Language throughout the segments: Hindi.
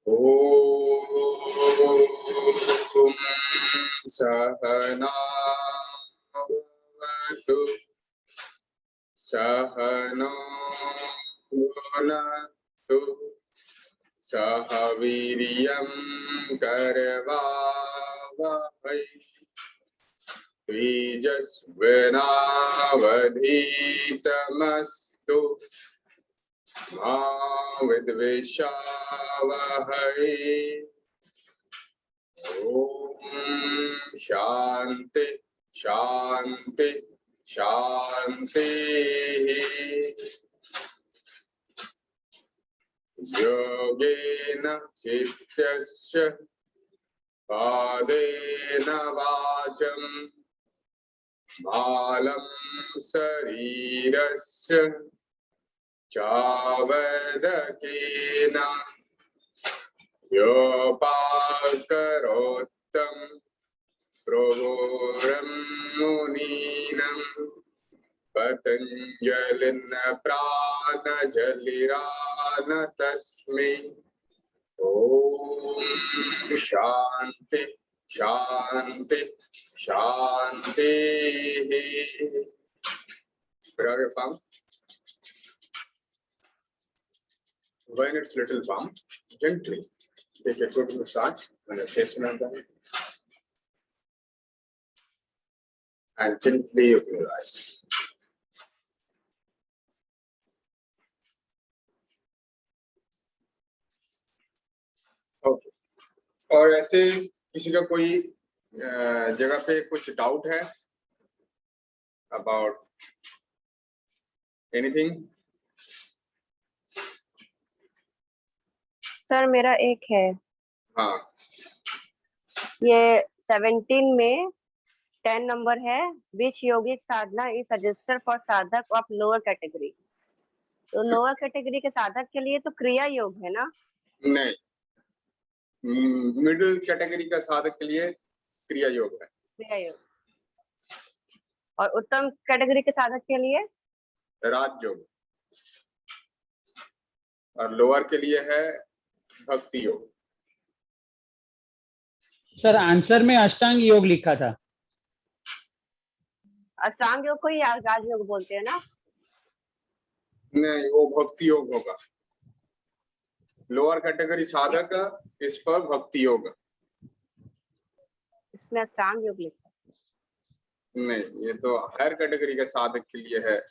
ओम सहनावतु सहनो भुनक्तु सह वीर्यं करवावहै तेजस्विनावधीतमस्तु मा विद्विषावहै। ओम शांति शांति शांति। योगेन चित्तस्य पादेन वाचं बालं शरीरस्य चावदकेन योपाकरोत्तं प्रभुरं मुनीनं पतञ्जलिं प्राणजलिरान तस्मै। ओम शांति शांति शांति। Spread your palm. When it's little palm, gently take a good massage on your face and gently open your eyes. Okay. और ऐसे किसी का कोई जगह पे कुछ डाउट है अबाउट एनीथिंग? सर मेरा एक है। हाँ, ये 17 में 10 नंबर है। विच योगिक साधना इज सजेस्टेड फॉर साधक ऑफ लोअर कैटेगरी। तो लोअर कैटेगरी के साधक के लिए तो क्रिया योग है ना? नहीं, मिडिल कैटेगरी का साधक के लिए क्रिया योग है। क्रिया योग। और उत्तम कैटेगरी के साधक के लिए राजयोग। और लोअर के लिए है भक्ति योग। सर आंसर में अष्टांग योग लिखा था। अष्टांग योग को ही राजयोग बोलते हैं ना? नहीं, वो भक्ति योग होगा। लोअर कैटेगरी साधक इस पर भक्ति योग। इसमें अष्टांग योग लिखा नहीं, ये तो हायर कैटेगरी के साधक के लिए है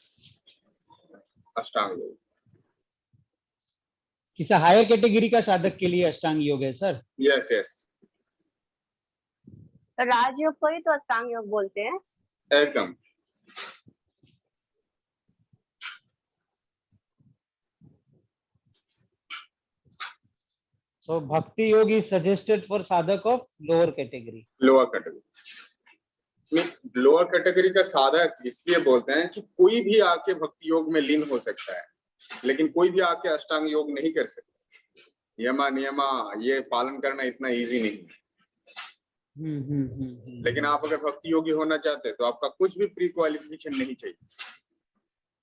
अष्टांग योग। किसी हायर कैटेगरी का साधक के लिए अष्टांग योग है सर? यस यस, तो राजयोग को ही तो अष्टांग योग बोलते हैं। एकदम। So bhakti yoga is suggested for sadhak of lower category. Lower category. Lower category का साधक इसलिए बोलते हैं कि कोई भी आके भक्ति योग में लीन हो सकता है, लेकिन कोई भी आके अष्टांग योग नहीं कर सकता। यमा नियमा ये पालन करना इतना इजी नहीं है। लेकिन आप अगर भक्ति योगी होना चाहते हैं तो आपका कुछ भी प्री क्वालिफिकेशन नहीं चाहिए।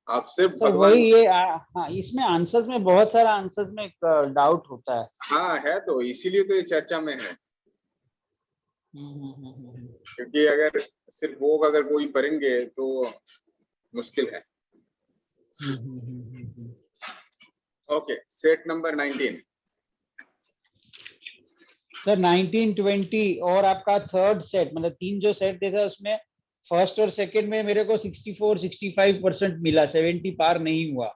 आप सिर्फ भगवान। वही ये हाँ, इसमें आंसर्स में बहुत सारा आंसर्स में एक डाउट होता है। हाँ है, तो इसीलिए तो ये चर्चा में है। क्योंकि अगर सिर्फ भोग अगर कोई करेंगे तो मुश्किल है। Okay, set number 19। सर 19, 20 और आपका थर्ड सेट, मतलब 3 जो सेट देखा उसमें फर्स्ट और सेकंड में मेरे को 64-65% मिला, 70 पार नहीं हुआ।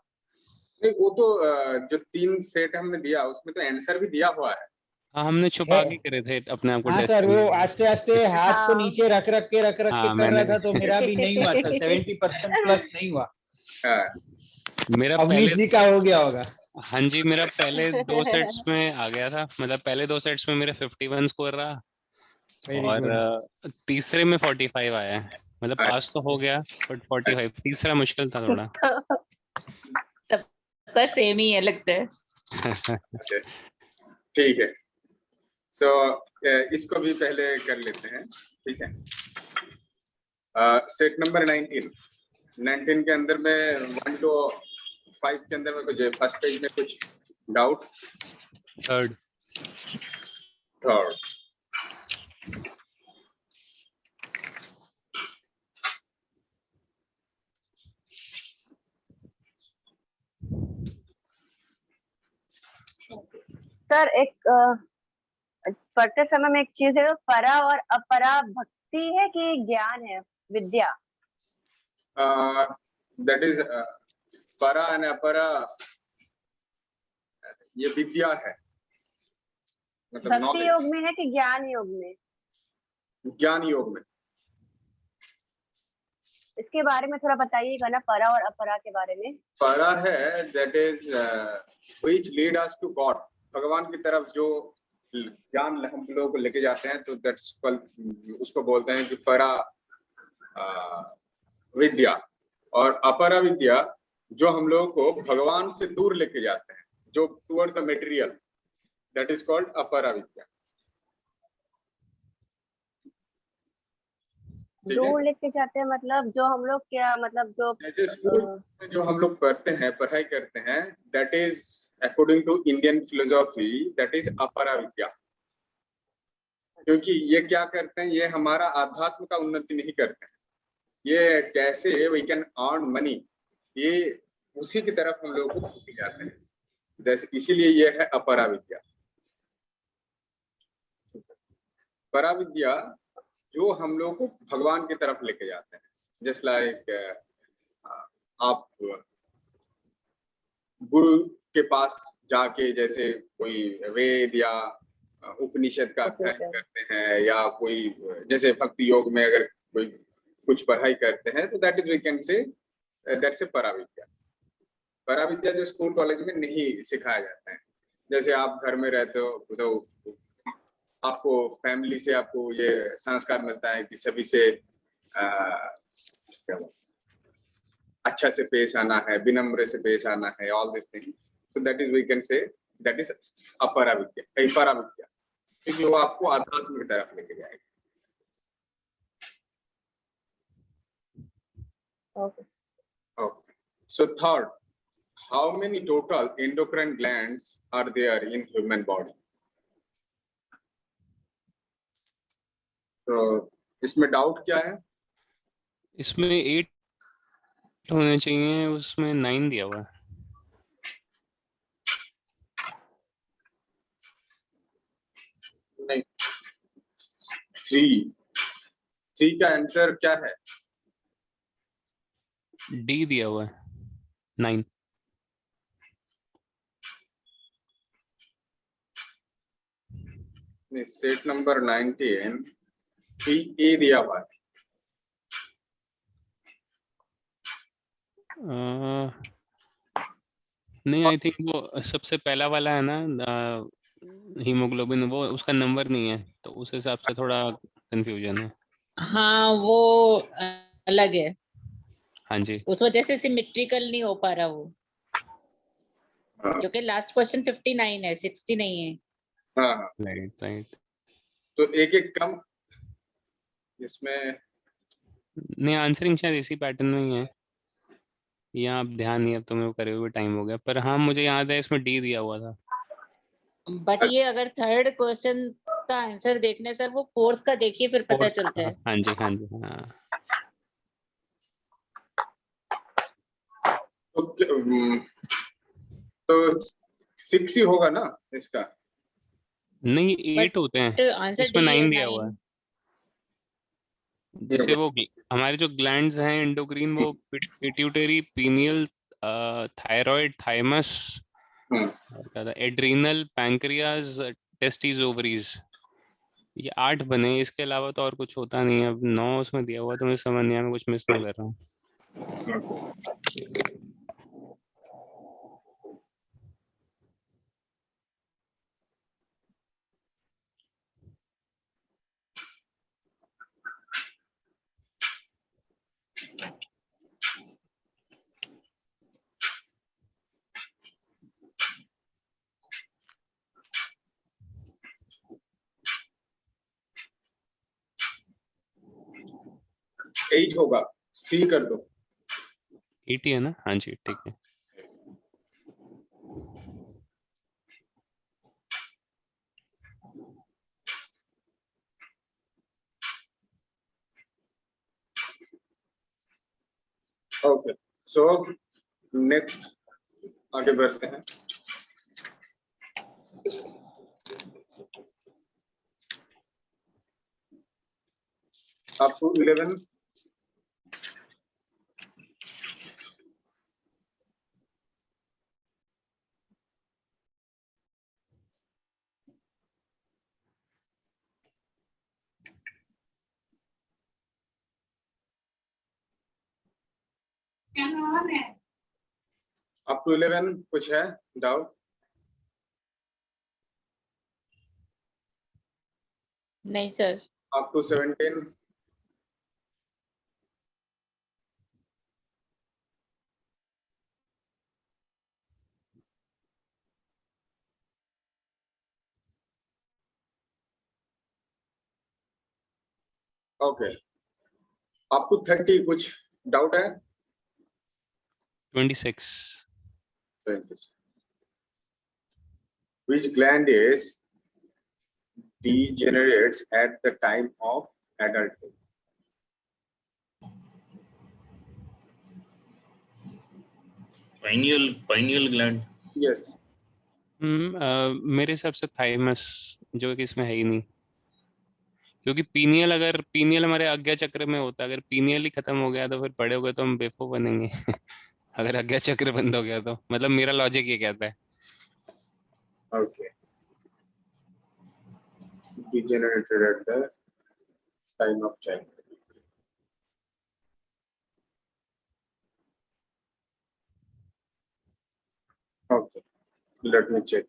नहीं, वो तो जो 3 सेट हमने दिया उसमें तो आंसर भी दिया हुआ है। हाँ, हमने छुपा के करे थे अपने आप को। हाँ सर, वो आस्ते आस्ते हाथ को नीचे रख रख के कर रहा था, तो मेरा भी नहीं हुआ सर, 70% प्लस नहीं हुआ। मेरा अवनीश जी का हो गया होगा। हाँ जी, मेरा पहले 2 सेट्स में आ गया था, मतलब पहले 2 सेट्स में मेरा 51 स्कोर रहा और तीसरे में 45 आया है। मतलब पास तो हो गया बट 45 तीसरा मुश्किल था थोड़ा। सबका सेम ही है लगता है। ठीक है, सो इसको भी पहले कर लेते हैं। ठीक है, सेट नंबर 19 के अंदर में 1 to 5 के अंदर में कुछ फर्स्ट पेज में कुछ डाउट। थर्ड, सर एक पढ़ते समय में एक चीज है, परा और अपरा भक्ति है कि ज्ञान है, विद्या? दैट इज परा एंड अपरा, ये विद्या है, मतलब भक्ति योग नॉलेज, में है कि ज्ञान योग में? ज्ञान योग में। इसके बारे में थोड़ा बताइएगा ना, परा और अपरा के बारे में। परा है that is which lead us to God, भगवान की तरफ जो ज्ञान हम लोग लेके जाते हैं, तो दैट्स उसको बोलते हैं कि परा विद्या। और अपरा विद्या जो हम लोगों को भगवान से दूर लेके जाते हैं, जो towards the material, that is called अपरा विद्या। ठीक है, दूर लेके जाते हैं मतलब जो हम लोग क्या, मतलब जो जैसे स्कूल में जो हम लोग पढ़ते हैं, पढ़ाई करते हैं, that is according to Indian philosophy, that is अपरा विद्या। क्योंकि ये क्या करते हैं, ये हमारा आध्यात्म का उन्नति नहीं करते हैं, ये कैसे वी कैन अर्न मनी, ये उसी की तरफ हम लोगों को लेके जाते हैं, जैसे इसीलिए ये है अपरा विद्या। परा विद्या जो हम लोग को भगवान की तरफ लेके जाते हैं, जस्ट लाइक आप गुरु के पास जाके जैसे कोई वेद या उपनिषद का अध्ययन करते हैं, या कोई जैसे भक्ति योग में अगर कोई कुछ पढ़ाई करते हैं, तो that is we can say that's a परा विद्या। परा विद्या जो स्कूल कॉलेज में नहीं सिखाया जाता है। जैसे आप घर में रहते हो तो आपको फैमिली से आपको ये संस्कार मिलता है कि सभी से अच्छा से पेश आना है, विनम्र से पेश आना है, all this thing, so that is we can say that is अपरा विद्या, परा विद्या, क्योंकि वो आपको आध्यात्म की तरफ लेके जाएगा। Okay. Okay. So third, how many total endocrine glands are there in human body? तो इसमें डाउट क्या है? इसमें 8 होने चाहिए, उसमें 9 दिया हुआ है। नहीं, 3 का आंसर क्या है? डी दिया हुआ है 9। सेट नंबर 19 3A दिया हुआ है। नहीं, आई थिंक वो सबसे पहला वाला है ना, हीमोग्लोबिन, वो उसका नंबर नहीं है, तो उस हिसाब से थोड़ा कंफ्यूजन है। हाँ, वो अलग है, हाँ जी, उस वजह से सिमेट्रिकल नहीं हो पा रहा वो, हाँ क्योंकि लास्ट क्वेश्चन 59 है, 60 नहीं है। हाँ, राइट राइट। तो एक एक कम इसमें। नहीं, आंसरिंग शायद इसी पैटर्न में ही है, यहाँ अब ध्यान नहीं, अब तो मेरे को करे हुए टाइम हो गया, पर हाँ मुझे याद है इसमें डी दिया हुआ था। बट ये अगर थर्ड क्वेश्चन का आंसर देखने सर, वो फोर्थ का देखिए फिर पता चलता है। हाँ जी हाँ जी हाँ। तो 6 ही होगा ना इसका? नहीं, 8 होते हैं, आंसर इसमें डी 9 है, दिया हुआ है। 9। जैसे वो हमारे जो ग्लैंड्स हैं एंडोक्रीन, वो pituitary, pineal, thyroid, thymus, adrenal, pancreas, testis, ovaries, ये 8 बने। इसके अलावा तो और कुछ होता नहीं है। अब 9 उसमें दिया हुआ, तो मुझे समझ नहीं आया मैं कुछ मिस ना कर रहा हूँ। एट होगा, सी कर दो। 8 ही है ना? हाँ जी, ठीक है। ओके, सो नेक्स्ट आगे बढ़ते हैं। अप टू 11 अप टू 11 कुछ है डाउट? नहीं sir. Up to 17 okay, up to 30 कुछ डाउट है? 26. Which gland is degenerates at the time of adulthood? pineal gland. Yes. मेरे हिसाब से थाइमस, जो कि इसमें है ही नहीं, क्योंकि पीनियल, अगर पीनियल हमारे आज्ञा चक्र में होता, अगर पीनियल ही खत्म हो गया तो फिर बड़े हो गए तो हम बेवकूफ बनेंगे। अगर आज्ञा चक्र बंद हो गया तो, मतलब मेरा लॉजिक ये कहता है। Okay. Degenerated at the time of childhood. Okay, let me check.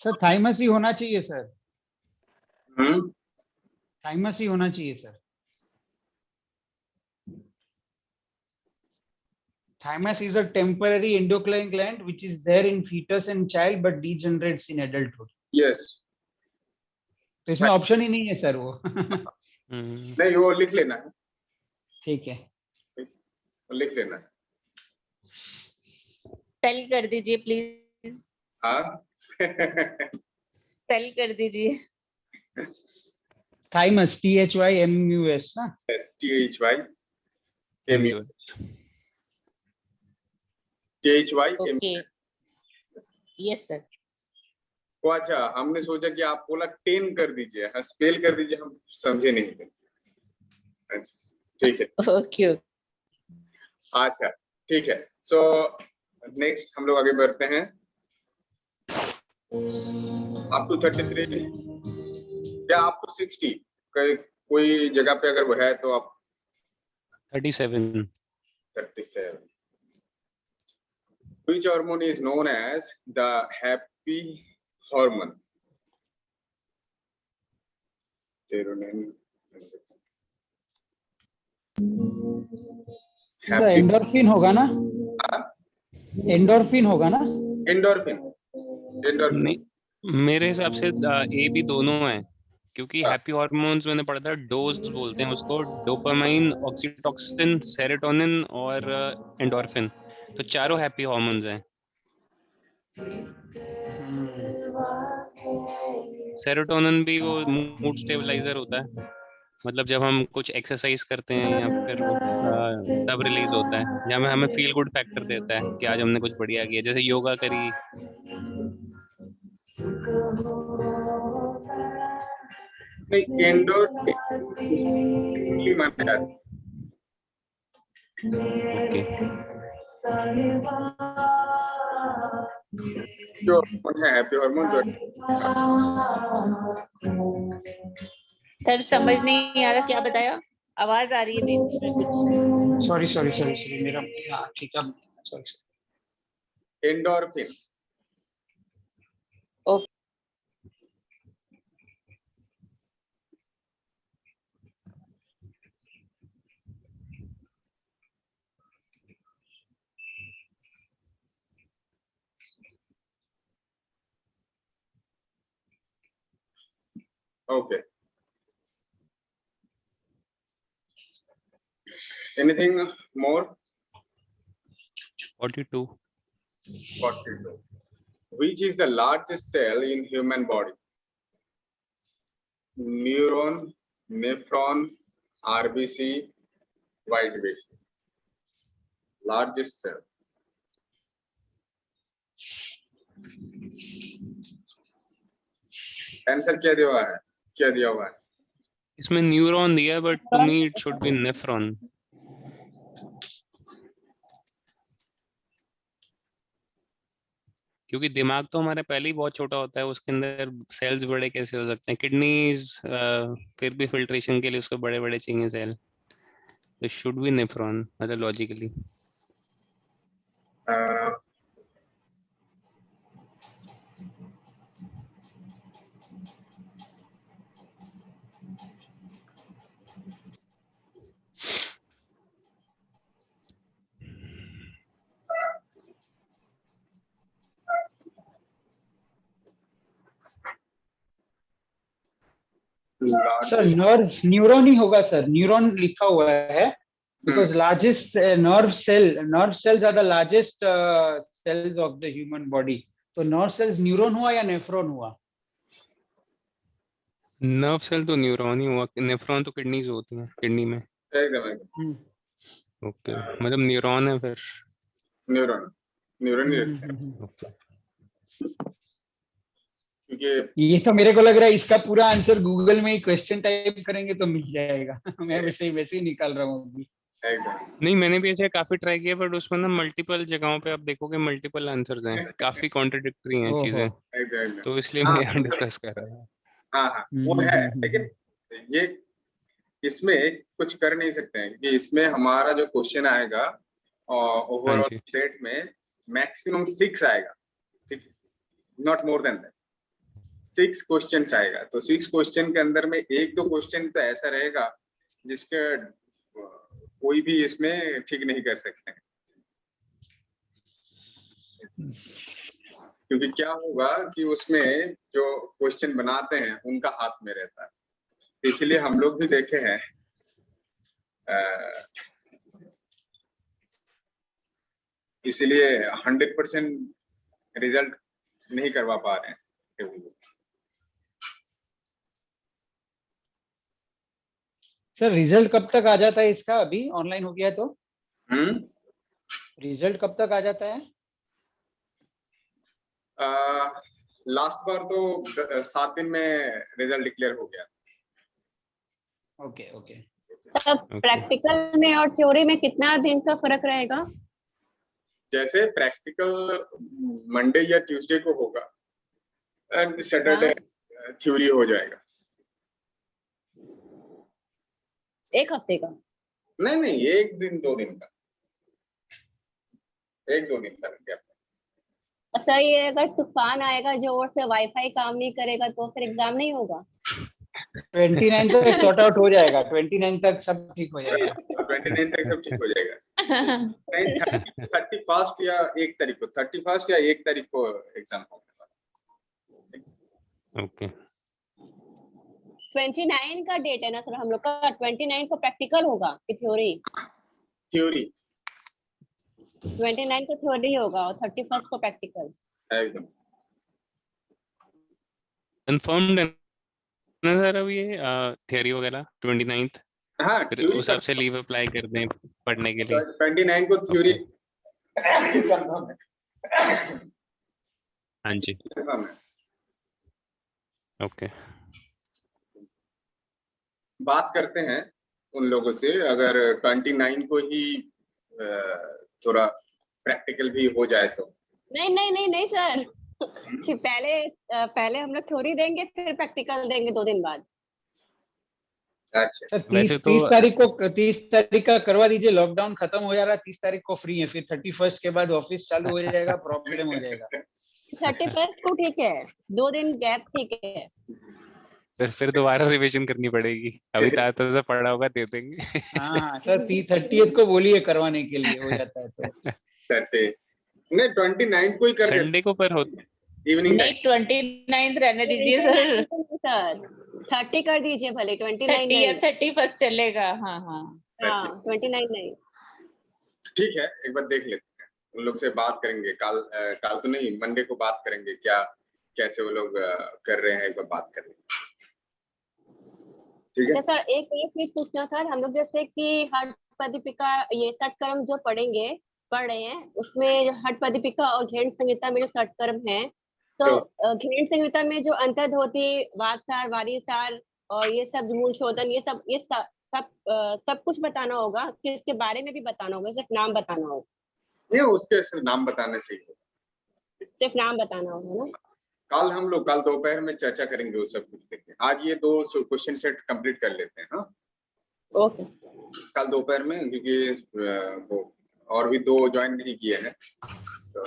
Sir thymus ही होना चाहिए सर, Hmm? थाइमस ही होना चाहिए sir. Thymus is a temporary endocrine gland which is there in fetus and child but degenerates in adulthood. Yes. तो इसमें ऑप्शन ही नहीं है सर वो। नहीं, वो लिख लेना है, ठीक है, लिख लेना है। स्पेल कर दीजिए प्लीज, हाँ। स्पेल कर दीजिए। थाइमस THYMUS ना। Okay, yes sir. वो अच्छा, हमने सोचा कि आप बोला 10 कर दीजिए, हाँ स्पेल कर दीजिए, हम समझे नहीं। अच्छा ठीक है, ओके। अच्छा ठीक है। सो नेक्स्ट हम लोग आगे बढ़ते हैं। अप टू 33 या अप टू 60, कोई जगह पे अगर वो है तो आप 37. 37. Which hormone is known as the happy hormone? Sir endorphin होगा ना, एंडोर्फिन होगा ना। Endorphin, endorphin. नहीं, मेरे हिसाब से ए बी दोनों है, क्योंकि हैप्पी हार्मोन्स मैंने पढ़ा था, डोज बोलते हैं उसको, डोपामाइन, ऑक्सीटोसिन, सेरोटोनिन और एंडोर्फिन, तो चारों हैप्पी हार्मोन्स हैं। सेरोटोनिन भी वो मूड स्टेबलाइजर होता है, मतलब जब हम कुछ एक्सरसाइज करते हैं या फिर वो तब रिलीज होता है, या हमें फील गुड फैक्टर देता है कि आज हमने कुछ बढ़िया किया, जैसे योगा करी। नहीं, एंडोर्फिन माना जाता है। ओके, जो है हैप्पी हार्मोन जो सर समझ नहीं आ रहा क्या बताया, आवाज आ रही है बीच में कुछ। सॉरी मेरा, हाँ ठीक है, sorry. Endorphin. Okay. Anything more? 42. 42. Which is the largest cell in human body? Neuron, nephron, RBC, white BC. Largest cell. Answer क्या दिया हुआ है? क्या दिया हुआ है? इसमें न्यूरॉन दिया है, but to me it should be nephron. क्योंकि दिमाग तो हमारे पहले ही बहुत छोटा होता है, उसके अंदर सेल्स बड़े कैसे हो सकते हैं? किडनीज फिर भी फिल्ट्रेशन के लिए उसको बड़े बड़े चाहिए सेल, तो शुड बी नेफ्रॉन मतलब लॉजिकली। सर नर्व न्यूरॉन ही होगा सर, न्यूरॉन लिखा हुआ है because largest nerve cells are the largest cells of the human body. तो नर्व सेल्स न्यूरॉन हुआ या नेफ्रॉन हुआ? नर्व सेल तो न्यूरॉन ही हुआ, नेफ्रॉन तो किडनीज होती हैं, किडनी में। एकदम ओके, मतलब न्यूरॉन है फिर। न्यूरॉन न्यूरॉन ही रखते हैं ओके, क्योंकि ये तो मेरे को लग रहा है इसका पूरा आंसर गूगल में ही क्वेश्चन टाइप करेंगे तो मिल जाएगा। मैं वैसे ही निकाल रहा हूँ अभी। एकदम नहीं मैंने भी ऐसे काफी ट्राई किया, बट उसमें ना मल्टीपल जगहों पे आप देखोगे मल्टीपल आंसर्स हैं, काफी कॉन्ट्रडिक्टरी हैं चीजें, एकदम तो इसलिए हाँ मैं यहाँ डिस्कस कर रहा था। हाँ वो है, लेकिन ये इसमें कुछ कर नहीं सकते हैं कि इसमें हमारा जो क्वेश्चन आएगा हाँ ओवरऑल जी, सेट में मैक्सिमम 6 आएगा, ठीक है, not more than that. 6 question आएगा, तो 6 क्वेश्चन के अंदर में एक दो क्वेश्चन तो ऐसा रहेगा जिसके कोई भी इसमें ठीक नहीं कर सकते हैं। क्योंकि क्या होगा कि उसमें जो क्वेश्चन बनाते हैं उनका हाथ में रहता है, इसलिए हम लोग भी देखे हैं इसलिए 100% रिजल्ट नहीं करवा पा रहे हैं। सर रिजल्ट कब तक आ जाता है इसका? अभी ऑनलाइन हो गया तो रिजल्ट कब तक आ जाता है? लास्ट बार तो 7 दिन में रिजल्ट डिक्लेयर हो गया। Okay okay. तब प्रैक्टिकल में और थ्योरी में कितना दिन का फर्क रहेगा? जैसे प्रैक्टिकल मंडे या ट्यूसडे को होगा एंड सैटरडे थ्योरी हो जाएगा। एक हफ्ते का? नहीं, 1 दिन 2 दिन का, 1-2 दिन का गैप। अच्छा, ये अगर तूफान आएगा जोर से, वाईफाई काम नहीं करेगा तो फिर एग्जाम नहीं होगा? 29 तक सॉर्ट आउट हो जाएगा, 29 तक सब ठीक हो जाएगा। 29 तक सब ठीक हो जाएगा। नहीं, 31 या 1 तारीख को, 31 या 1 तारीख को एग्जाम होगा। ओके 29 का डेट है ना सर हम लोग का? 29 को प्रैक्टिकल होगा कि थ्योरी? थ्योरी 29 को थ्योरी होगा और 31 को प्रैक्टिकल। एकदम कंफर्म्ड है ना सर अब ये थियरी वगैरह 29th? हाँ, फिर थ्योरी उस हिसाब से लीव अप्लाई कर दें पढ़ने के लिए। 29 को थ्योरी कंफर्म है। हाँ जी, कंफर्म है। ओके बात करते हैं उन लोगों से, अगर 29 को ही थोड़ा प्रैक्टिकल भी हो जाए तो। नहीं सर कि पहले हम लोग थ्योरी देंगे फिर प्रैक्टिकल देंगे 2 दिन बाद। अच्छा सर वैसे 30 तारीख का करवा दीजिए, लॉकडाउन खत्म हो जा रहा है, 30 तारीख को फ्री है, फिर 31 के बाद ऑफिस चालू हो जाएगा, प्रॉब्लम हो जाएगा। 31 को ठीक है, 2 दिन गैप ठीक है। फिर दोबारा रिवीजन करनी पड़ेगी, अभी तो से पढ़ा होगा दे देंगे। हाँ सर, 30 को बोलिए करवाने के लिए, हो जाता है तो। 30 नहीं 29 को ही कर संडे को पर होता इवनिंग नहीं 29 रहने दीजिए सर, सर 30 कर दीजिए भले, 29 30 या नहीं। 31 चलेगा। हाँ हाँ हाँ 29 नहीं। ठीक है, एक बार देख लेते हैं, उन लोग से बात करेंगे काल तो नहीं, मंडे को बात करेंगे, क्या कैसे वो लोग कर रहे हैं, एक बार बात करेंगे। ठीक है अच्छा सर, एक और चीज पूछना था, हम लोग जैसे कि हट पदीपिका, ये षटकर्म जो पढ़ रहे हैं, उसमें हट पदीपिका और घेन संहिता में जो षटकर्म है, तो घेन संहिता में जो अंतर्धोती, वादसार, वारीसार और ये सब मूल शोधन, ये सब कुछ बताना होगा कि इसके बारे में भी बताना होगा, सिर्फ नाम बताना होगा? नहीं, उसके सिर्फ नाम बताने से ही होगा, सिर्फ नाम बताना होगा ना? कल दोपहर में चर्चा करेंगे उस सब कुछ देखें। आज ये 2 क्वेश्चन सेट कंप्लीट कर लेते हैं। हाँ ओके। कल दोपहर में, क्योंकि वो और भी 2 ज्वाइन नहीं किए हैं तो।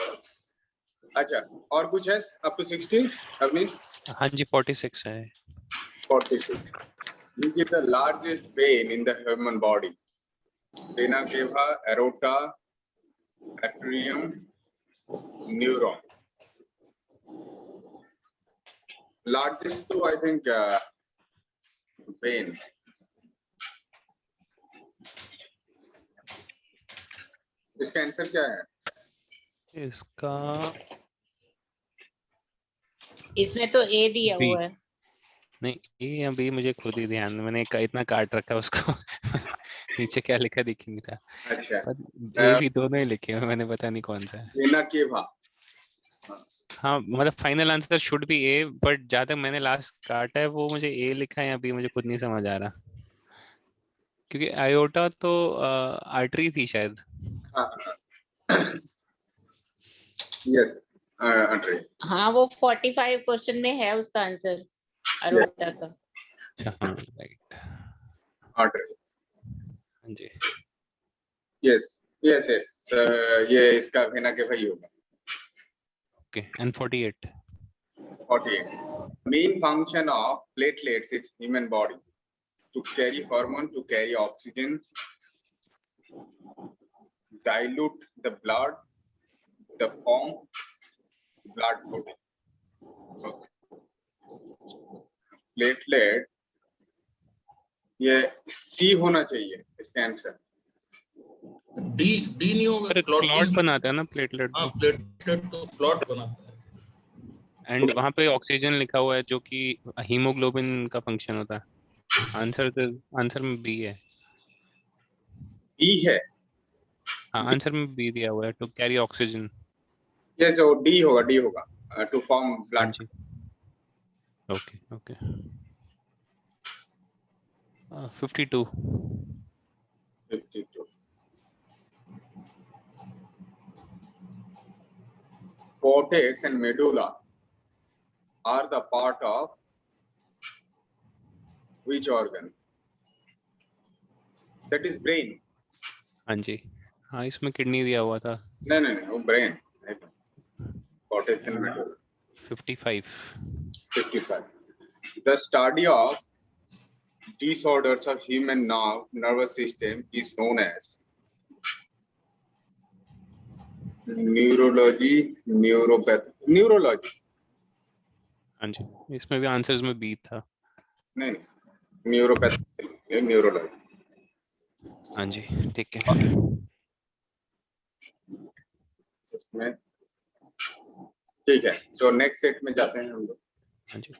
अच्छा, और कुछ है अप टू 60 अवनीश? हाँ जी 46 है। 46 which is the largest vein in the human body? Vena cava, aorta, arterium, neuron. Largest to I think vein. इसका आंसर क्या है? इसका इसमें तो ए दिया बी। हुआ है। नहीं ये अभी मुझे खुद ही ध्यान, मैंने इतना काट रखा है उसको। नीचे क्या लिखा दिख नहीं रहा। अच्छा, ये भी दोनों ही लिखे हैं, मैंने पता नहीं कौन सा है। Vena cava. हाँ मतलब final answer should be A, but जहाँ तक मैंने लास्ट काटा है वो मुझे ए लिखा है, अभी मुझे खुद नहीं समझ आ रहा, क्योंकि आयोटा तो आर्टरी थी शायद। Yes artery. हाँ वो 45 क्वेश्चन में है उसका आंसर, अरोटा का। अच्छा हाँ राइट, आर्टरी। हाँ जी। यस यस यस, ये इसका वेना केवा ही होगा। Okay and 48 main function of platelets in human body to carry hormone, to carry oxygen, dilute the blood, the form blood protein. Okay. Platelet ये C होना चाहिए इसका आंसर। डी नहीं होगा, पर क्लॉट बनाता है ना प्लेटलेट। हाँ प्लेटलेट तो क्लॉट बनाता है। एंड वहां पे ऑक्सीजन लिखा हुआ है जो कि हीमोग्लोबिन का फंक्शन होता है। आंसर में बी है। B है? हाँ आंसर में बी दिया हुआ है, टू कैरी ऑक्सीजन। यस वो D होगा to form blood. Okay okay 52 cortex and medulla are the part of which organ? That is brain. हाँ जी, हाँ इसमें किडनी दिया हुआ था। नहीं वो brain। cortex and medulla। 55 The study of disorders of human nervous system is known as neurology, neuropathy, neurology। हाँ जी इसमें भी आंसर्स में बी था। नहीं न्यूरोपैथी, न्यूरोलॉजी। हाँ जी ठीक है। इसमें ठीक है, सो नेक्स्ट सेट में जाते हैं हम लोग। हाँ जी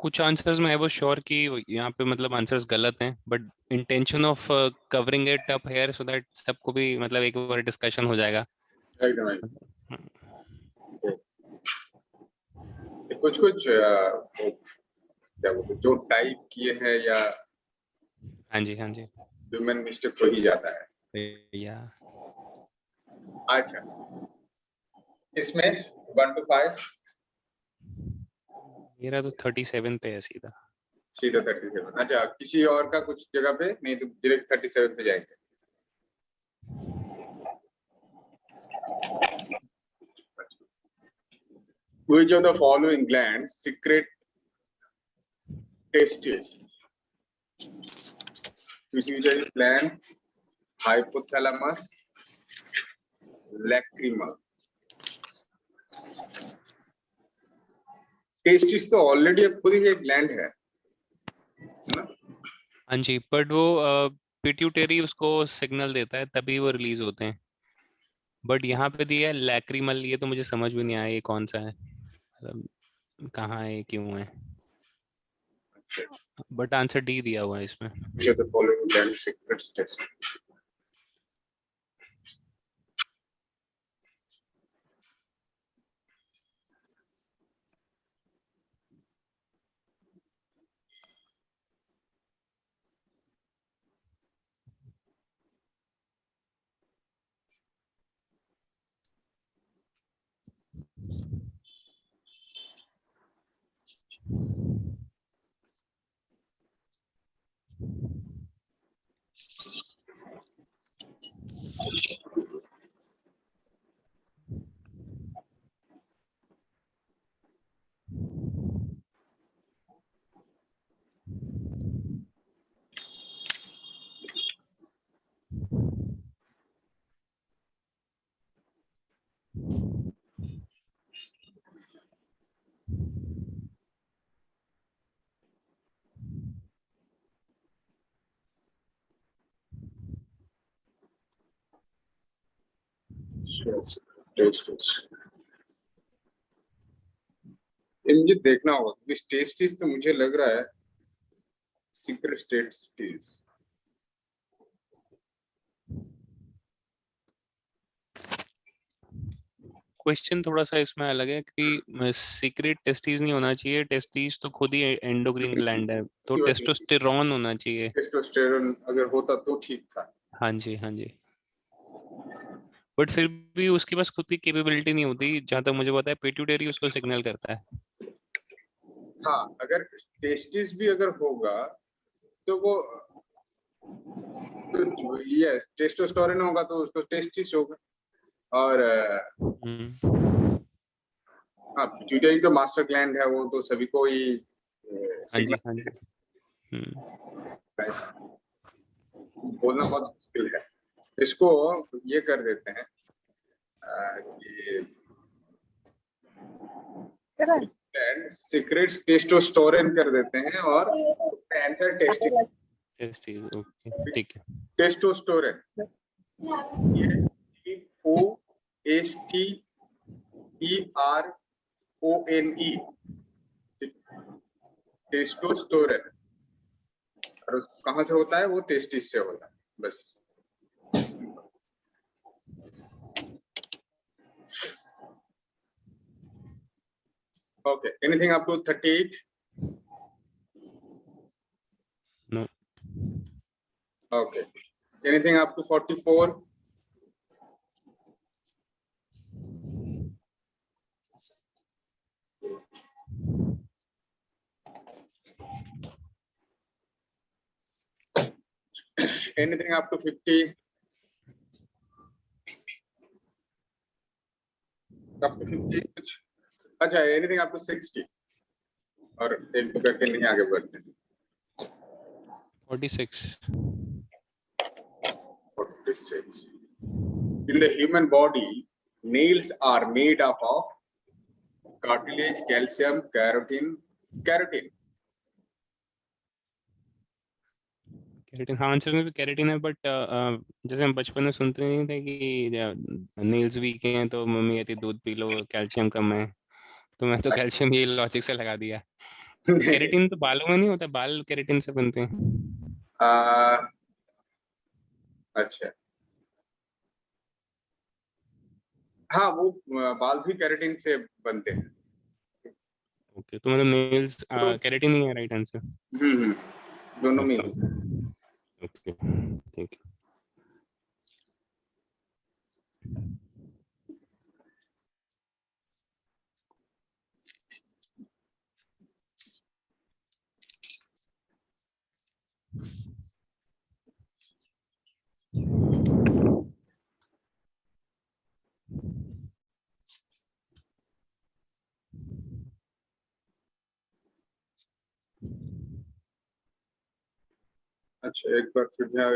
कुछ आंसर्स में है वो श्योर कि यहाँ पे मतलब आंसर्स गलत हैं, but intention of covering it up here so that सबको भी मतलब एक बार डिस्कशन हो जाएगा। एकदम कुछ क्या बोलते जो टाइप किए हैं या हाँ जी ह्यूमन मिस्टेक हो ही जाता है। या अच्छा इसमें 1 to 5 मेरा तो 37 पे है सीधा। सीधा 37। अच्छा, किसी और का कुछ जगह पे नहीं तो डायरेक्ट 37 पे जाएंगे। Which of the following glands secrete testes? Pituitary gland, hypothalamus, lacrimal. Testis तो ऑलरेडी खुद ही एक ग्लैंड है ना? हाँ जी, बट वो पिट्यूटरी उसको सिग्नल देता है तभी वो रिलीज होते हैं। बट यहाँ पे दिया है लैक्रिमल, ये तो मुझे समझ में नहीं आया ये कौन सा है, मतलब कहाँ है, क्यों है। बट आंसर डी दिया हुआ है इसमें। Which of the following gland secretes testes? Testis. ये मुझे देखना होगा क्योंकि टेस्टिस तो मुझे लग रहा है सीक्रेट टेस्टिस। क्वेश्चन थोड़ा सा इसमें अलग है कि सीक्रेट टेस्टिस नहीं होना चाहिए, टेस्टिस तो खुद ही एंडोक्रिन ग्लैंड है, तो टेस्टोस्टेरोन होना चाहिए। टेस्टोस्टेरोन अगर होता तो ठीक था। हाँ जी, हाँ जी। बट फिर भी उसके पास खुद की कैपेबिलिटी नहीं होती, जहां तक मुझे पता है पिट्यूटरी उसको सिग्नल करता है। हाँ, अगर टेस्टिस भी अगर होगा तो वो तो ये टेस्टोस्टेरोन होगा तो उसको टेस्टिस होगा। और हाँ, पिट्यूटरी तो मास्टर ग्लैंड है, वो तो सभी को ही हाँ जी, हाँ जी। बोलना बहुत मुश्किल है। इसको ये कर देते हैं कि सीक्रेट्स टेस्टोस्टेरोन कर देते हैं और आंसर टेस्टिस, ओके ठीक है। Testosterone TOSTERONE testosterone. और कहाँ से होता है? वो टेस्टिस से होता है, बस। Okay, anything up to 38? No. Okay, anything up to 44? Anything up to 50? Up to 50 कुछ? अच्छा, anything up to 60? और एक तो करके नहीं आगे बढ़ते। 46. 46. In the human body, nails are made up of cartilage, calcium, keratin. Keratin, हाँ आंसर में भी कैरेटिन है, बट जैसे हम बचपन में सुनते नहीं थे कि नेल्स वीक हैं तो मम्मी कहती दूध पी लो, कैल्शियम कम है, तो मैं तो कैल्शियम ये लॉजिक से लगा दिया। कैरेटिन तो बालों में नहीं होता, बाल कैरेटिन से बनते हैं। अच्छा, हाँ, वो बाल भी केराटिन से बनते हैं। ओके, तो मतलब नेल्स कैरेटिन ही है राइट आंसर। दोनों में। ओके ठीक है। अच्छा एक बार फिर ध्यान,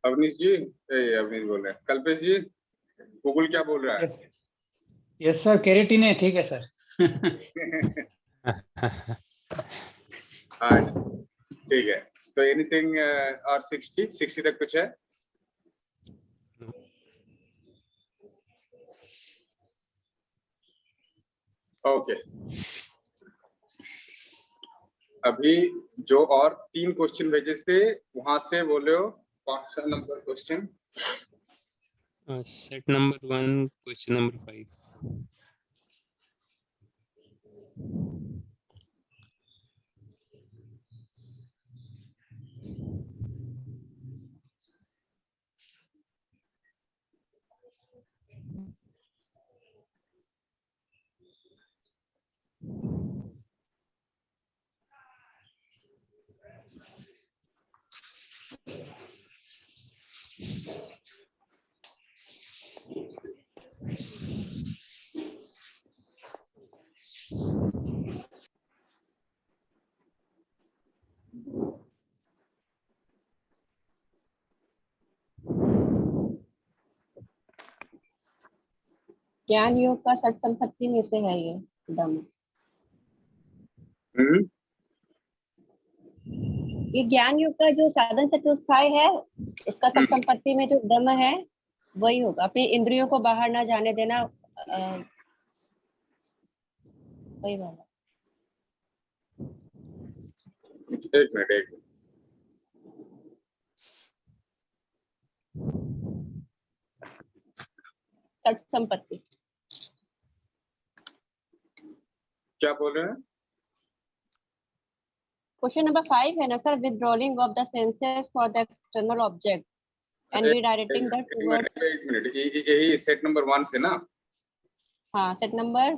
अवनीश जी, अवनीश बोल रहे हैं, कल्पेश जी, गूगल क्या बोल रहा है? यस सर, केरेटिन है, ठीक है सर। अच्छा ठीक है, तो एनीथिंग और 60 तक कुछ है? ओके, अभी जो और 3 क्वेश्चन भेजे थे वहां से बोले हो कौन सा number question? Set number 1 question number 5। ज्ञान योग का सठ संपत्ति में से है ये दम। ये ज्ञान योग का जो साधन चतुष्टय है, इसका सठ संपत्ति में जो दम है वही होगा। अपनी इंद्रियों को बाहर ना जाने देना, वही वाला। एक मिनट। सठ संपत्ति क्या बोल रहे हैं? क्वेश्चन नंबर 5 है ना sir, withdrawing of the senses for the external object and redirecting that towards. एक मिनट, यही सेट नंबर 1 से ना? हाँ, सेट नंबर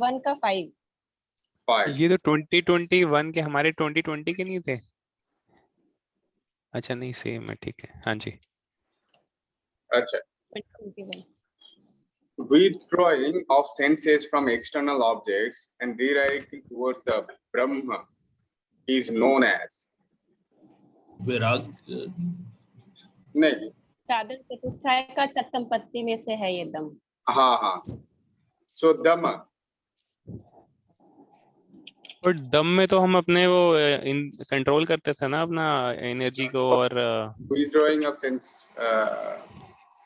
1 का 5। ये तो 2021 के, हमारे 2020 के नहीं थे? अच्छा नहीं, सेम है, ठीक है, हाँ जी। अच्छा, 2021 withdrawing of senses from external objects and redirecting towards the Brahma is known as? वैराग नहीं, साधन चतुष्टय का सठ संपत्ति में से है ये दम। हाँ, सो दम। और दम में तो हम अपने वो कंट्रोल करते थे ना अपना एनर्जी को, और withdrawing of sense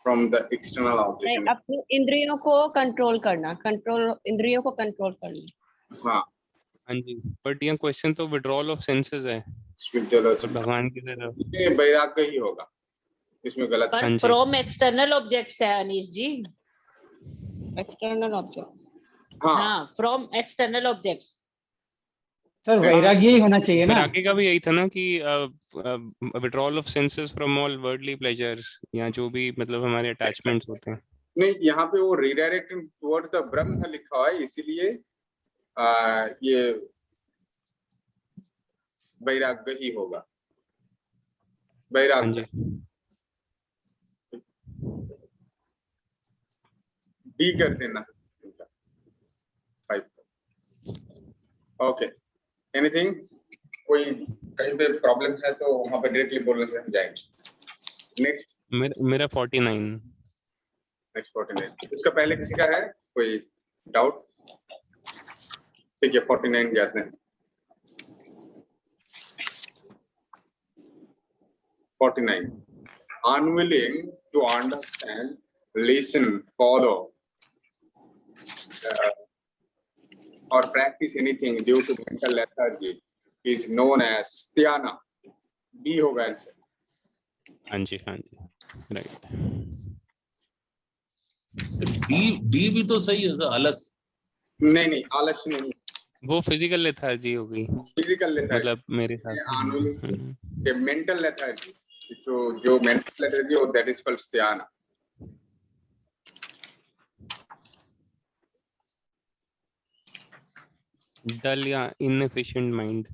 from the external नहीं, object. अपनी इंद्रियों को कंट्रोल करना, इंद्रियों को कंट्रोल करना। हाँ, हाँ जी, बट ये क्वेश्चन तो विड्रॉल ऑफ सेंसेस है, चलो तो भगवान की तरफ। ये वैराग्य ही होगा, इसमें गलत पर हाँ जी। फ्रॉम एक्सटर्नल ऑब्जेक्ट्स है अनीश जी। External object. हाँ, हाँ, फ्रॉम एक्सटर्नल ऑब्जेक्ट्स। सर वैराग्य ही होना चाहिए ना। वैराग्य का भी यही था ना कि withdrawal of senses from all worldly pleasures, या जो भी मतलब हमारे अटैचमेंट्स होते हैं। नहीं, यहाँ पे वो रिडायरेक्टिंग टुवर्ड्स द ब्रह्म लिखा हुआ है, इसीलिए ये वैराग्य ही होगा, हाँ वैराग्य। जी। डी कर देना 5। Okay, anything? कोई कहीं पे प्रॉब्लम है तो वहां पे डायरेक्टली बोलने से हम जाएंगे। नेक्स्ट मेरा 49। नेक्स्ट 49, इसका पहले किसी का है कोई डाउट? ठीक है, 49 जाते हैं। 49, unwilling to understand, listen, follow, or practice anything due to mental lethargy is known as sthana. B होगा आंसर। हाँ जी, हाँ जी, राइट। डी भी तो सही है, आलस। नहीं, आलस्य नहीं, वो फिजिकल लेथार्जी हो गई, फिजिकल लेथार्जी, मतलब मेरे साथ। Mental lethargy. जो मेंटल लेथार्जी हो, दैट इज कॉल्ड sthana. डल या inefficient mind.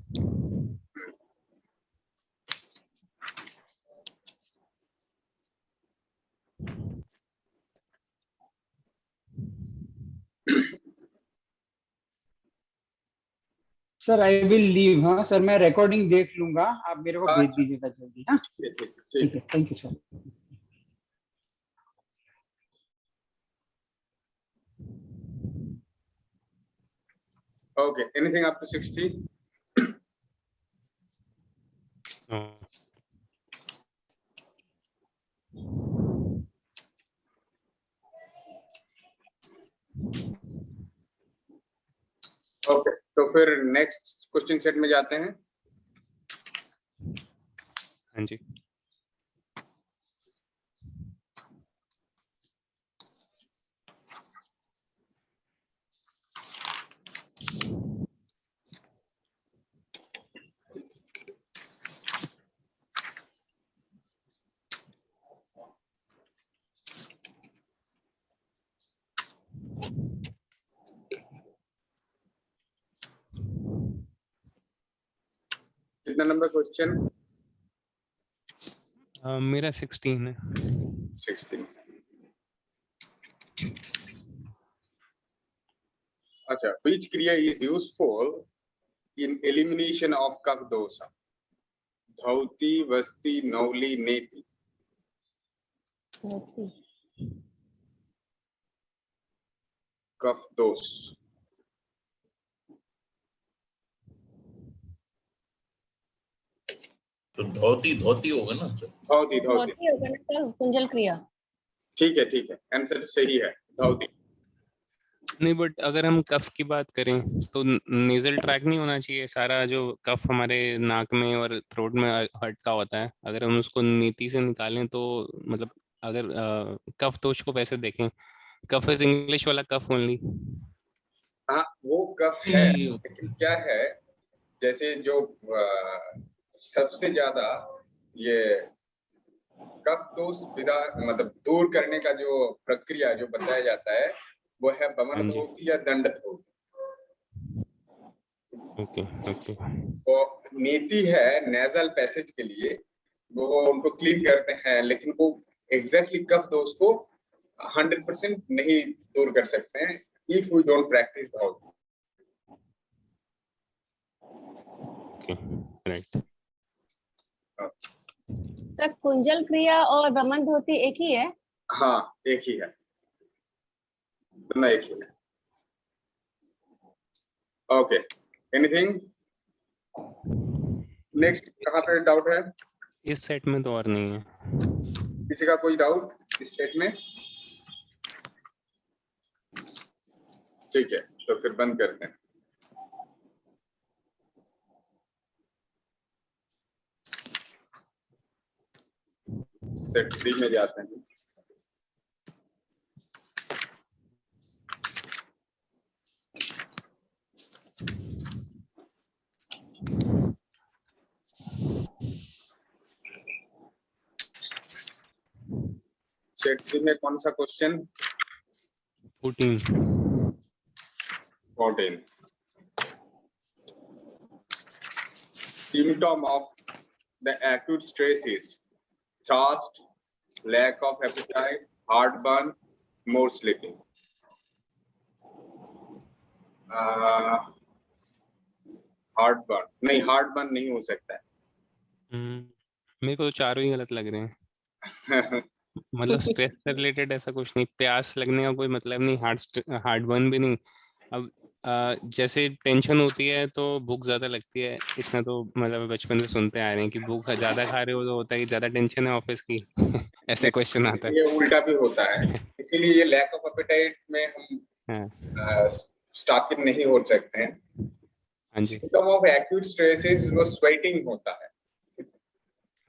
Sir I will leave. हाँ सर, मैं रिकॉर्डिंग देख लूंगा, आप मेरे को भेज अच्छा। दीजिएगा जल्दी। हाँ ठीक है, ठीक ठीक है। है, thank you sir. Okay, anything up to 60? Okay, तो फिर नेक्स्ट क्वेश्चन सेट में जाते हैं। हाँ जी। कितना नंबर क्वेश्चन? मेरा 16 है। 16। अच्छा, which kriya is useful in elimination of kaf dosa? धौती, वस्ती, नौली, नेति। कफ दोष। तो धोती धोती होगा ना सर? धौती, धौती। धोती होगा ना सर, कुंजल क्रिया। ठीक है, ठीक है, आंसर सही है, धौती। नहीं, बट अगर हम कफ की बात करें तो नेजल ट्रैक नहीं होना चाहिए। सारा जो कफ हमारे नाक में और थ्रोट में अटका होता है, अगर हम उसको नीति से निकालें तो मतलब अगर कफ दोष को वैसे देखें, कफ इज इंग्लिश वाला कफ ओनली। हाँ, वो कफ है, लेकिन क्या है, जैसे जो सबसे ज्यादा ये कफ दोष विदा मतलब दूर करने का जो प्रक्रिया जो बताया जाता है वो है बमन हाँ जी। धोती या दंड धोती। Okay okay. वो नीति है नेजल पैसेज के लिए, वो उनको क्लीन करते हैं, लेकिन वो एग्जैक्टली कफ दोष को 100% नहीं दूर कर सकते हैं if we don't practise Dhauti. Okay, right. Sir Kunjal Kriya और ब्रह्मन धोती एक ही है? हाँ, एक ही है, दोनों एक ही है। Okay, anything next? कहाँ पे डाउट है? इस सेट में तो और नहीं है। किसी का कोई डाउट इस सेट में? ठीक है, तो फिर बंद करते हैं। सेट 3 में जाते हैं। सेट 3 में कौन सा question? 14। Symptom of the acute stress is thirst, lack of appetite, heartburn, more sleeping. Heartburn नहीं, हार्टबर्न नहीं हो सकता है। मेरे को तो चारों ही गलत लग रहे हैं। मतलब स्ट्रेस से रिलेटेड ऐसा कुछ नहीं, प्यास लगने का कोई मतलब नहीं, हार्टबर्न भी नहीं। अब जैसे टेंशन होती है तो भूख ज्यादा लगती है, इतना तो मतलब बचपन से सुनते आ रहे हैं कि भूख ज्यादा खा रहे हो तो होता है कि ज्यादा टेंशन है ऑफिस की। ऐसे क्वेश्चन आता है। ये उल्टा भी होता है, इसीलिए ये लैक ऑफ एपेटाइट में हम स्टॉक इन नहीं हो सकते हैं। हाँ जी। Symptom of acute stress is वो स्वेटिंग होता है।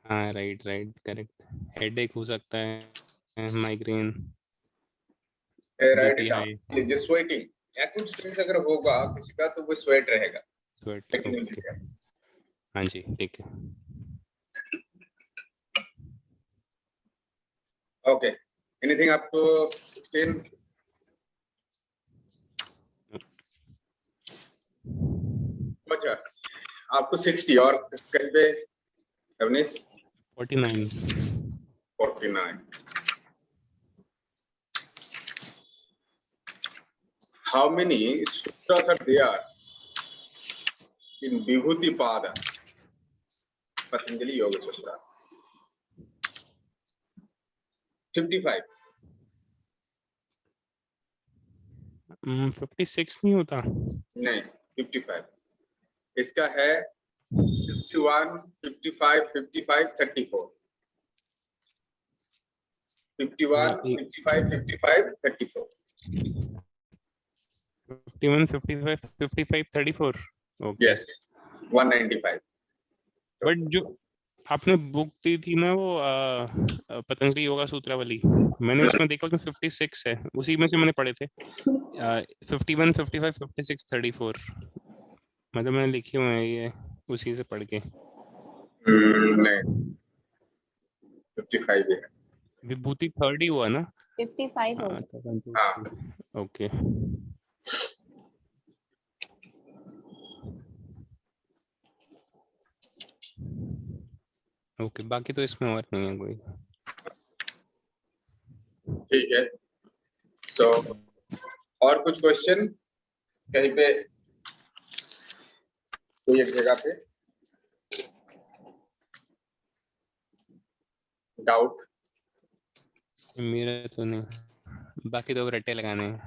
हाँ, राइट राइट, करेक्ट। हेडेक हो सकता है, migraine, right BP high, down, ये स्वेटिंग। एक्यूट स्ट्रेस अगर होगा किसी का तो वो स्वेट रहेगा। स्वेट। ओके, हाँ जी, ठीक है। Okay, anything up to 16? अच्छा, आपको 60 और कहीं पे 49। 49। How many sutras are there in Vibhuti-pada Patanjali Yoga Sutra. 55. 56 नहीं होता। नहीं, 55. इसका है 51, 55, 55, 34. 51, 55, 55, 34. 51, 55, 55, 34। ओके। Yes, 195. बट जो आपने बुक दी थी ना वो पतंजलि योगा सूत्र वाली, मैंने उसमें देखा उसमें 56 है, उसी में से मैंने पढ़े थे 51, 55, 56, 34, मतलब मैंने लिखे हुए हैं ये उसी से पढ़ के। नहीं, 55 है. विभूति 3rd ही हुआ ना? 55 हो हाँ. ओके। ओके, बाकी तो इसमें और नहीं है कोई। ठीक है. So, और कुछ क्वेश्चन कहीं पे, कोई एक जगह पे डाउट? मेरा तो नहीं, बाकी तो रट्टे लगाने हैं।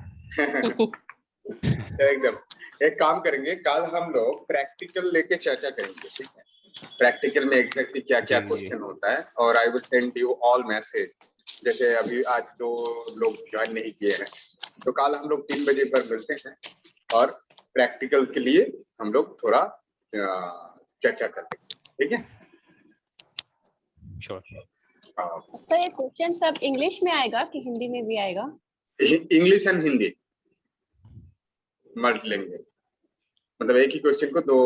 एकदम. एक काम करेंगे, कल हम लोग प्रैक्टिकल लेके चर्चा करेंगे, ठीक है? प्रैक्टिकल में एग्जैक्टली क्या क्या जी, जी। क्वेश्चन होता है, और I will send you all message. जैसे अभी आज 2 लोग ज्वाइन नहीं किए हैं, तो कल हम लोग 3 बजे पर मिलते हैं और प्रैक्टिकल के लिए हम लोग थोड़ा चर्चा करते हैं, ठीक है? श्योर। तो ये क्वेश्चन सब इंग्लिश में आएगा कि हिंदी में भी आएगा? English and Hindi multi language, मतलब एक ही क्वेश्चन को 2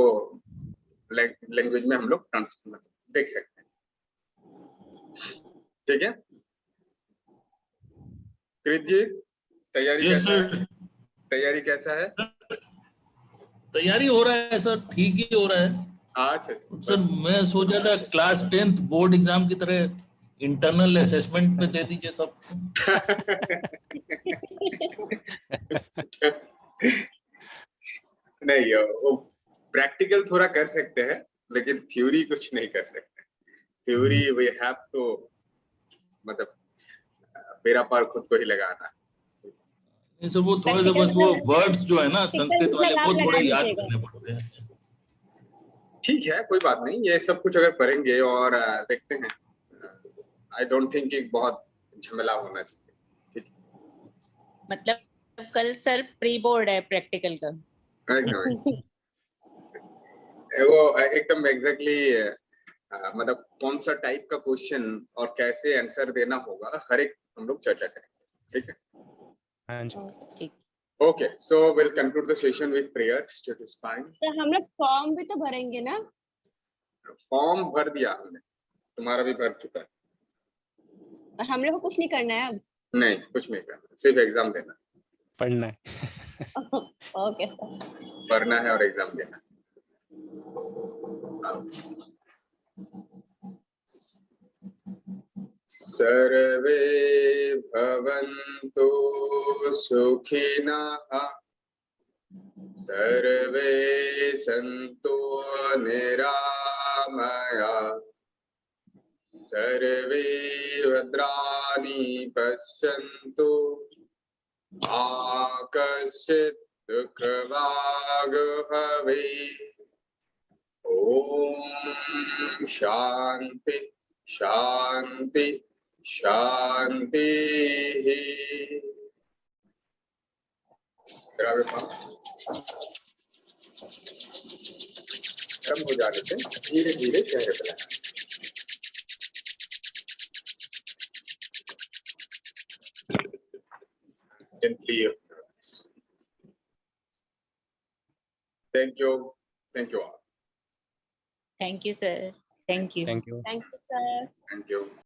लैंग्वेज में हम लोग ट्रांसलेट देख सकते हैं, ठीक है? कृत जी, तैयारी Yes, कैसा है? sir. तैयारी कैसा है? तैयारी हो रहा है सर, ठीक ही हो रहा है अच्छा सर। मैं सोचा था क्लास 10th बोर्ड एग्जाम की तरह इंटरनल असेसमेंट पे दे दीजिए सब। नहीं, वो प्रैक्टिकल थोड़ा कर सकते हैं, लेकिन थ्योरी कुछ नहीं कर सकते. थ्योरी वी हैव टू, मतलब मेरा पार खुद को ही लगाना. नहीं सर, वो थोड़े से बस वो वर्ड्स जो है ना संस्कृत वाले वो थोड़े याद दीजिएगा. करने पड़ते हैं। ठीक है, कोई बात नहीं, ये सब कुछ अगर करेंगे और देखते हैं, आई डोंट थिंक कि बहुत झमेला होना चाहिए, ठीक है? मतलब कल सर प्री बोर्ड है प्रैक्टिकल का। एकदम. वो एकदम एग्जैक्टली, मतलब कौन सा टाइप का क्वेश्चन और कैसे आंसर देना होगा, हर एक हम लोग चर्चा करेंगे, ठीक है? हाँ जी। ठीक। Okay, so we'll conclude the session with prayer. State is fine. तो हम लोग फॉर्म भी तो भरेंगे ना? फॉर्म भर दिया हमने, तुम्हारा भी भर चुका है. और हम लोग को कुछ नहीं करना है अब? नहीं, कुछ नहीं करना, सिर्फ एग्जाम देना. पढ़ना है। Okay sir. पढ़ना है और एग्जाम देना. सर्वे भवन्तु सुखिनः, सर्वे सन्तु निरामयाः, सर्वे भद्राणि पश्यन्तु, मा कश्चित् दुःखभाग् भवेत्. ओम शांति शांति शांति. गर्म हो जाने से धीरे धीरे चेहरे पर लगाना. Gently. Thank you. Thank you all. Thank you sir. Thank you. Thank you. Thank you sir. Thank you.